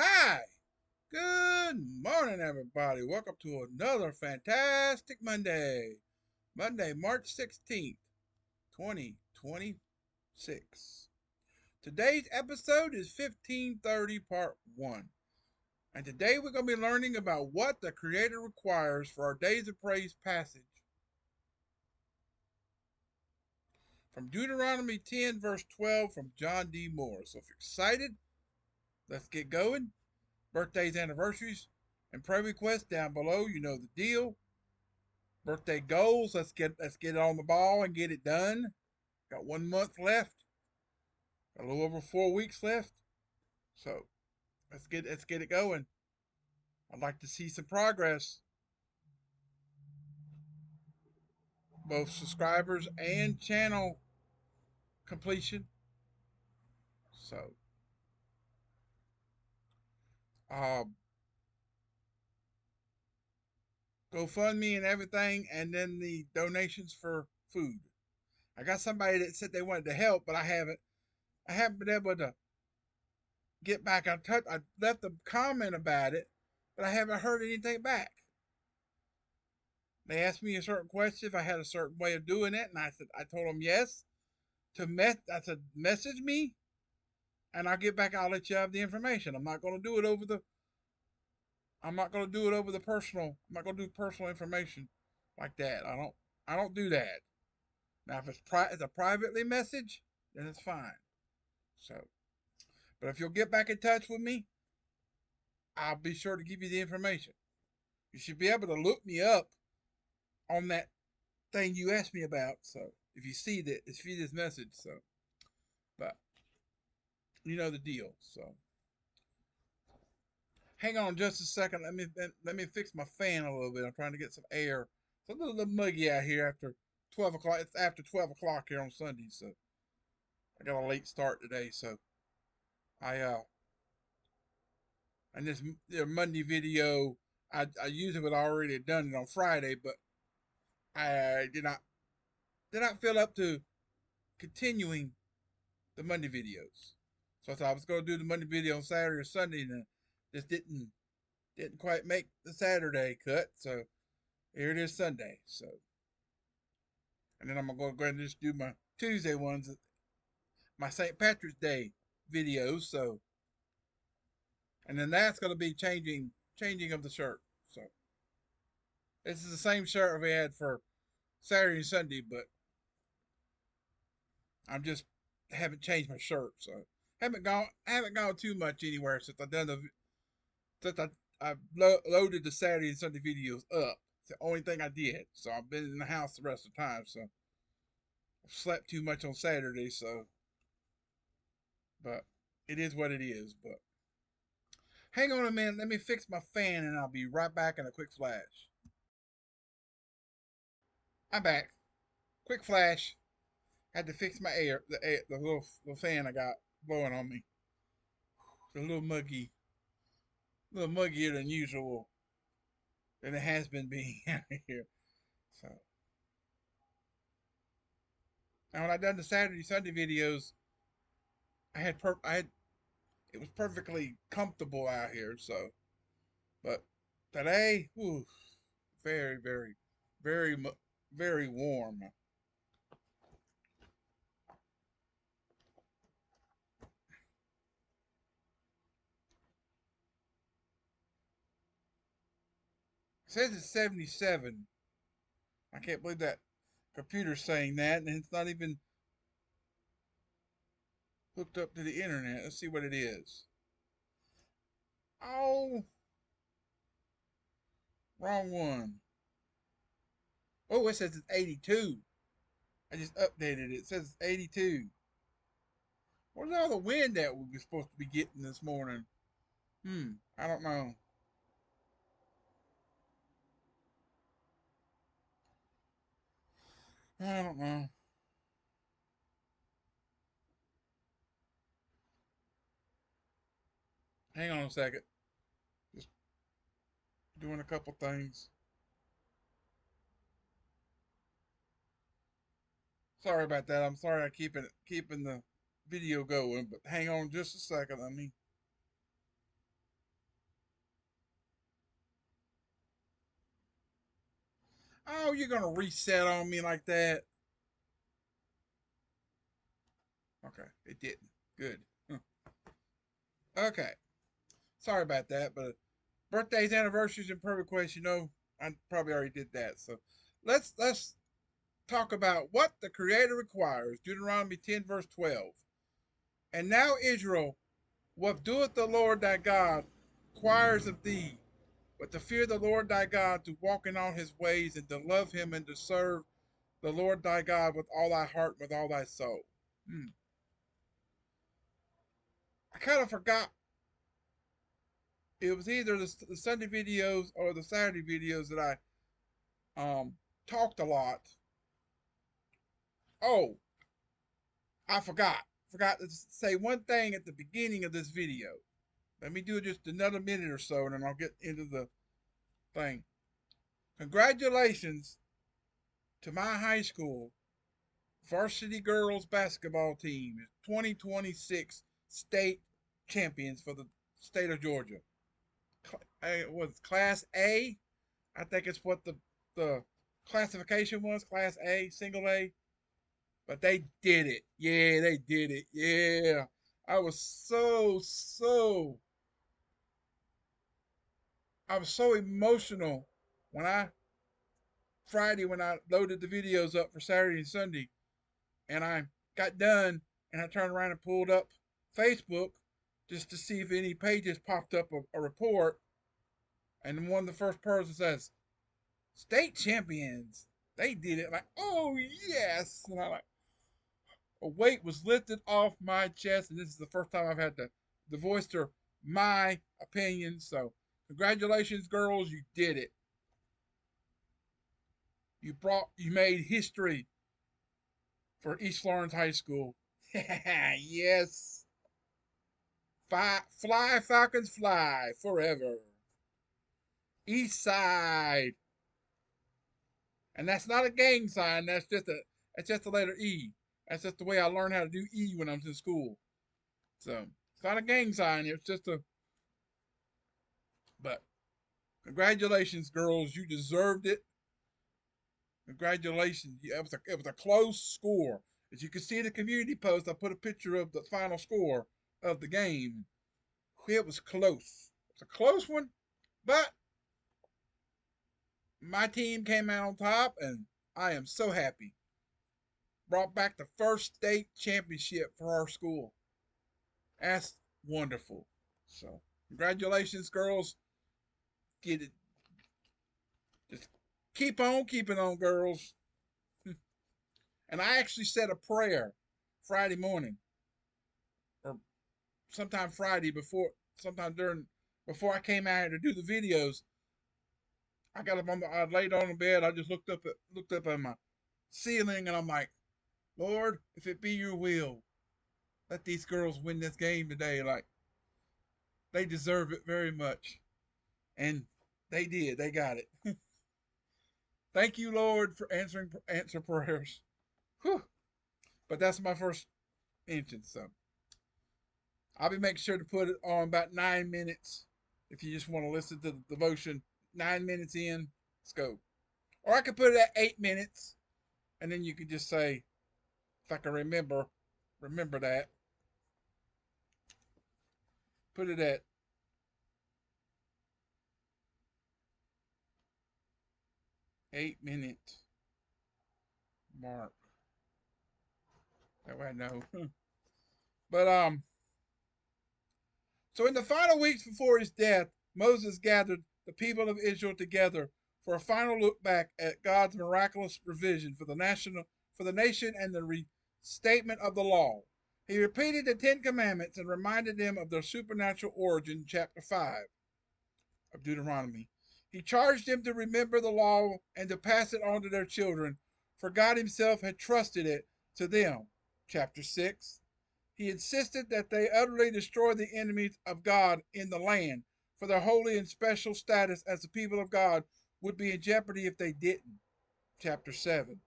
Hi, good morning, everybody. Welcome to another fantastic Monday. Monday, March 16th, 2026. Today's episode is 1530, Part 1. And today we're going to be learning about what the Creator requires for our Days of Praise passage from Deuteronomy 10, verse 12, from John D. Moore. So if you're excited, let's get going. Birthdays, anniversaries, and prayer requests down below. You know the deal. Birthday goals. Let's get it on the ball and get it done. Got 1 month left. Got a little over 4 weeks left. So let's get it going. I'd like to see some progress, both subscribers and channel completion. So um, GoFundMe and everything, and then the donations for food. I got somebody that said they wanted to help, but I haven't. I haven't been able to get back in touch. I left a comment about it, but I haven't heard anything back. They asked me a certain question if I had a certain way of doing it, and I told them yes. I said message me, and I'll get back. I'll let you have the information. I'm not going to do it over the. I'm not going to do it over the personal. I'm not going to do personal information like that. I don't do that. Now, if it's a privately message, then it's fine. So, but if you'll get back in touch with me, I'll be sure to give you the information. You should be able to look me up on that thing you asked me about. So if you see this message, so but you know the deal. So hang on just a second. Let me fix my fan a little bit. I'm trying to get some air. It's a little muggy out here after 12 o'clock. It's after 12 o'clock here on Sunday, so I got a late start today. So I and this Monday video, I usually would already done it on Friday, but I did not feel up to continuing the Monday videos. So I thought I was going to do the Monday video on Saturday or Sunday, and just didn't quite make the Saturday cut. So here it is Sunday. So and then I'm gonna go ahead and just do my Tuesday ones, my St. Patrick's Day videos. So and then that's going to be changing of the shirt. So this is the same shirt we had for Saturday and Sunday, but I'm just haven't changed my shirt. So haven't gone too much anywhere since I loaded the Saturday and Sunday videos up. It's the only thing I did. So I've been in the house the rest of the time. So I slept too much on Saturday. So, but it is what it is. But hang on a minute. Let me fix my fan, and I'll be right back in a quick flash. I'm back. Quick flash. Had to fix my the little fan I got blowing on me. It's a little muggier than usual than it has been being out here. So now when I done the Saturday Sunday videos, I had it was perfectly comfortable out here. So, but today, whew, very very very warm. It says it's 77. I can't believe that computer's saying that, and it's not even hooked up to the internet. Let's see what it is. Oh, wrong one. Oh, it says it's 82. I just updated it. It says it's 82. Where's all the wind that we were supposed to be getting this morning? I don't know. I don't know. Hang on a second. Just doing a couple things. Sorry about that. I'm sorry I keeping the video going, but hang on just a second. Oh, you're gonna reset on me like that? Okay, it didn't. Good. Okay. Sorry about that, but birthdays, anniversaries, and prayer requests, I probably already did that. So let's talk about what the Creator requires. Deuteronomy 10, verse 12. And now, Israel, what doeth the Lord thy God requires of thee, but to fear the Lord thy God, to walk in all his ways, and to love him, and to serve the Lord thy God with all thy heart, with all thy soul. Hmm. I kind of forgot. It was either the Sunday videos or the Saturday videos that I talked a lot. Oh, I forgot. Forgot to say one thing at the beginning of this video. Let me do just another minute or so, and then I'll get into the thing. Congratulations to my high school varsity girls basketball team, 2026 state champions for the state of Georgia. It was Class A. I think it's what the classification was, Class A, single A. But they did it. Yeah, they did it. Yeah. I was so emotional when I loaded the videos up for Saturday and Sunday, and I got done, and I turned around and pulled up Facebook just to see if any pages popped up a report, and one of the first persons says, "State champions." They did it. Like, oh yes, and I like a weight was lifted off my chest, and this is the first time I've had to voice to my opinion. So, congratulations, girls, you did it. You made history for East Florence High School. Yes. Fly, Falcons, fly forever. East Side. And that's not a gang sign. That's just a letter E. That's just the way I learned how to do E when I was in school. So it's not a gang sign. It's just a. But congratulations, girls. You deserved it. Congratulations. It was a close score. As you can see in the community post, I put a picture of the final score of the game. It was close. It's a close one, but my team came out on top, and I am so happy. Brought back the first state championship for our school. That's wonderful. So, congratulations, girls. Get it. Just keep on keeping on, girls. And I actually said a prayer Friday morning, or sometime Friday sometime before I came out here to do the videos. I laid on the bed. I just looked up at my ceiling, and I'm like, Lord, if it be your will, let these girls win this game today. Like, they deserve it very much. And they did. They got it. Thank you, Lord, for answer prayers. Whew. But that's my first mention. So I'll be making sure to put it on about 9 minutes. If you just want to listen to the devotion, 9 minutes in, let's go. Or I could put it at 8 minutes, and then you could just say, if I can remember that. Put it at 8 minute mark. That way I know. But so in the final weeks before his death, Moses gathered the people of Israel together for a final look back at God's miraculous provision for the nation and the restatement of the law. He repeated the Ten Commandments and reminded them of their supernatural origin, chapter 5 of Deuteronomy. He charged them to remember the law and to pass it on to their children, for God Himself had trusted it to them, chapter 6. He insisted that they utterly destroy the enemies of God in the land, for their holy and special status as the people of God would be in jeopardy if they didn't. Chapter 7.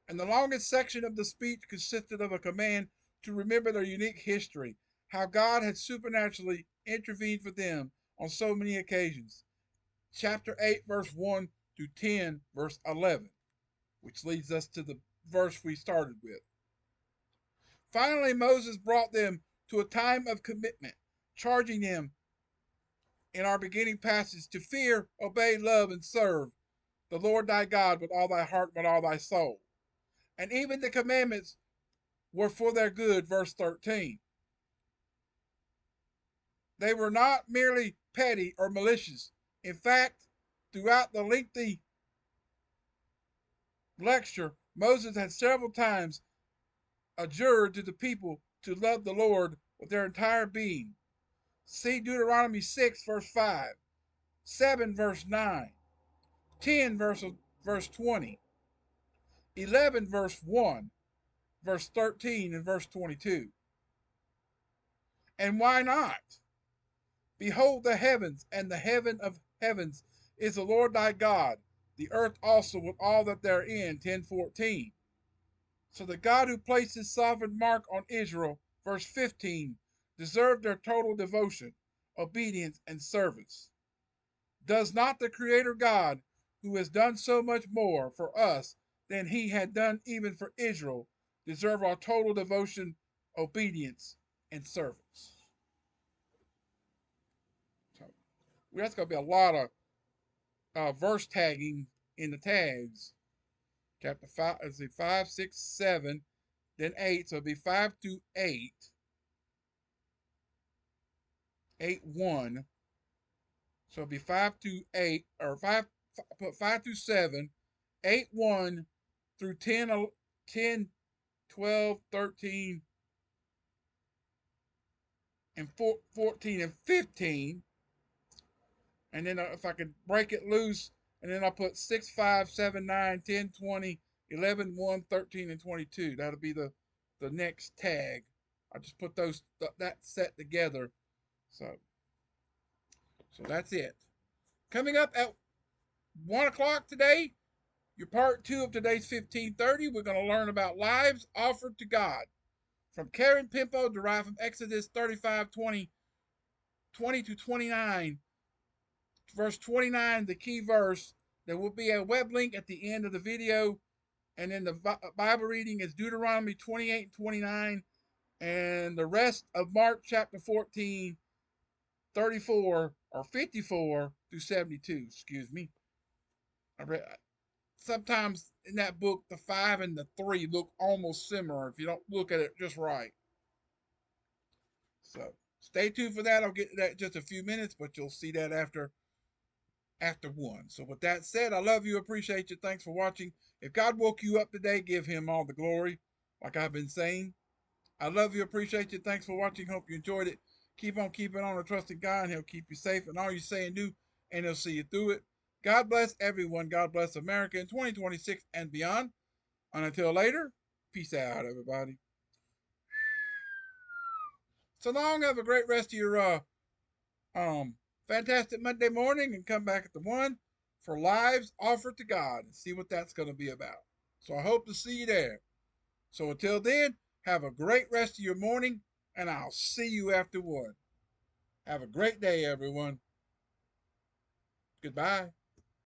And the longest section of the speech consisted of a command to remember their unique history, how God had supernaturally intervened for them on so many occasions. Chapter 8, verse 1 through 10, verse 11, which leads us to the verse we started with. Finally, Moses brought them to a time of commitment, charging them in our beginning passage to fear, obey, love, and serve the Lord thy God with all thy heart, with all thy soul. And even the commandments were for their good, verse 13. They were not merely petty or malicious. In fact, throughout the lengthy lecture, Moses had several times adjured to the people to love the Lord with their entire being. See Deuteronomy 6, verse 5, 7, verse 9, 10, verse 20, 11, verse 1, verse 13, and verse 22. And why not? Behold the heavens, and the heaven of heavens is the Lord thy God, the earth also with all that therein, 10:14. So the God who placed his sovereign mark on Israel, verse 15, deserved their total devotion, obedience, and service. Does not the Creator God, who has done so much more for us than he had done even for Israel, deserve our total devotion, obedience, and service? So that's going to be a lot of verse tagging in the tags. Chapter 5, let's see, 5, 6, 7, then 8. So it'll be 5 through 8, 8, 1. So it'll be 5 through 8, or 5, put 5 through 7, 8, 1 through 10, 10, 12, 13, and 14 and 15. And then if I could break it loose, and then I'll put 6, 5, 7, 9, 10, 20, 11, 1, 13, and 22. That'll be the next tag. I just put that set together. So that's it. Coming up at 1 o'clock today, your part 2 of today's 1530, we're going to learn about lives offered to God. From Karen Pimpo, derived from Exodus 35, 20 to 29, verse 29, the key verse. There will be a web link at the end of the video. And then the Bible reading is Deuteronomy 28 and 29. And the rest of Mark chapter 14, 34 or 54 through 72. Excuse me. Sometimes in that book, the 5 and the 3 look almost similar if you don't look at it just right. So stay tuned for that. I'll get to that in just a few minutes, but you'll see that after 1. So with that said, I love you, appreciate you. Thanks for watching. If God woke you up today, give him all the glory, like I've been saying. I love you, appreciate you. Thanks for watching. Hope you enjoyed it. Keep on keeping on and trusting God, and he'll keep you safe in all you say and do, and he'll see you through it. God bless everyone. God bless America in 2026 and beyond. And until later, peace out, everybody. So long. Have a great rest of your fantastic Monday morning, and come back at the 1 for lives offered to God and see what that's going to be about. So I hope to see you there. So until then, have a great rest of your morning, and I'll see you after 1. Have a great day, everyone. Goodbye.